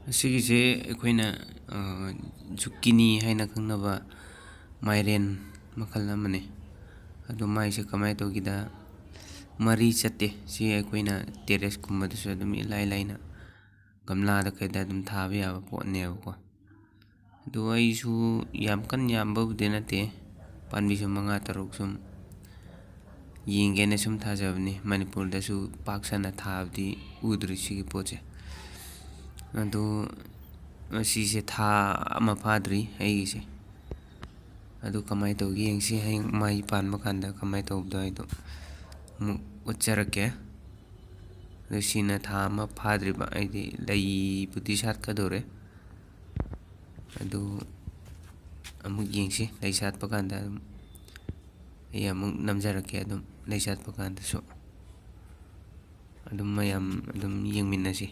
ꯑꯁꯤꯒꯤꯁꯦ ꯑꯩꯈꯣꯏꯅ ꯖꯨꯛꯀꯤꯅꯤ ꯍꯥꯏꯅ ꯈꯪꯅꯕ ꯃꯥꯏꯔꯦꯟ ꯃꯈꯜ ꯑꯃꯅꯤ. ꯑꯗꯣ ꯃꯥꯏꯁꯦ ꯀꯃꯥꯏꯅ ꯇꯧꯒꯦꯗ ꯃꯔꯤ ꯆꯠꯇꯦ. ꯁꯤ ꯑꯩꯈꯣꯏꯅ ꯇꯦꯔꯦꯁꯀꯨꯝꯕꯗꯁꯨ ꯑꯗꯨꯝ ꯏꯂꯥꯏ ꯂꯥꯏꯅ ꯒꯝꯂꯥꯗ ꯀꯩꯗ ꯑꯗꯨꯝ ꯊꯥꯕ ꯌꯥꯕ ꯄꯣꯠꯅꯦꯕꯀꯣ. ꯑꯗꯣ ꯑꯩꯁꯨ ꯌꯥꯝ ꯀꯟꯅ ꯌꯥꯝꯕꯕꯨꯗꯤ ꯅꯠꯇꯦ. ꯄꯥꯝꯕꯤꯁꯨ 5-6 ꯁꯨꯝ ꯌꯦꯡꯒꯦꯅ ꯁꯨꯝ ꯊꯥꯖꯕꯅꯤ. ꯃꯅꯤꯄꯨꯔꯗꯁꯨ ꯄꯥꯛ ꯁꯟꯅ ꯊꯥꯕꯗꯤ ꯎꯗ꯭ꯔꯤ ꯁꯤꯒꯤ ꯄꯣꯠꯁꯦ. ꯑꯗꯣ ꯃꯁꯤꯁꯦ ꯊꯥ ꯑꯃ ꯐꯥꯗ꯭ꯔꯤ ꯑꯩꯒꯤꯁꯦ. ꯑꯗꯨ ꯀꯃꯥꯏꯅ ꯇꯧꯒꯦ ꯌꯦꯡꯁꯤ. ꯍꯌꯦꯡ ꯃꯍꯩ ꯄꯥꯟꯕ ꯀꯥꯟꯗ ꯀꯃꯥꯏꯅ ꯇꯧꯕꯗꯣ ꯑꯩꯗꯣ ꯑꯃꯨꯛ ꯎꯠꯆꯔꯛꯀꯦ. ꯑꯗꯣ ꯁꯤꯅ ꯊꯥ ꯑꯃ ꯐꯥꯗ꯭ꯔꯤꯕ. ꯑꯩꯗꯤ ꯂꯩꯕꯨꯗꯤ ꯁꯥꯠꯀꯗꯧꯔꯦ. ꯑꯗꯨ ꯑꯃꯨꯛ ꯌꯦꯡꯁꯤ. ꯂꯩ ꯁꯥꯠꯄ ꯀꯥꯟꯗ ꯑꯩ ꯑꯃꯨꯛ ꯅꯝꯖꯔꯛꯀꯦ. ꯑꯗꯨꯝ ꯂꯩ ꯁꯥꯠꯄ ꯀꯥꯟꯗꯁꯨ ꯑꯗꯨꯝ ꯃꯌꯥꯝ ꯑꯗꯨꯝ ꯌꯦꯡꯃꯤꯟꯅꯁꯤ.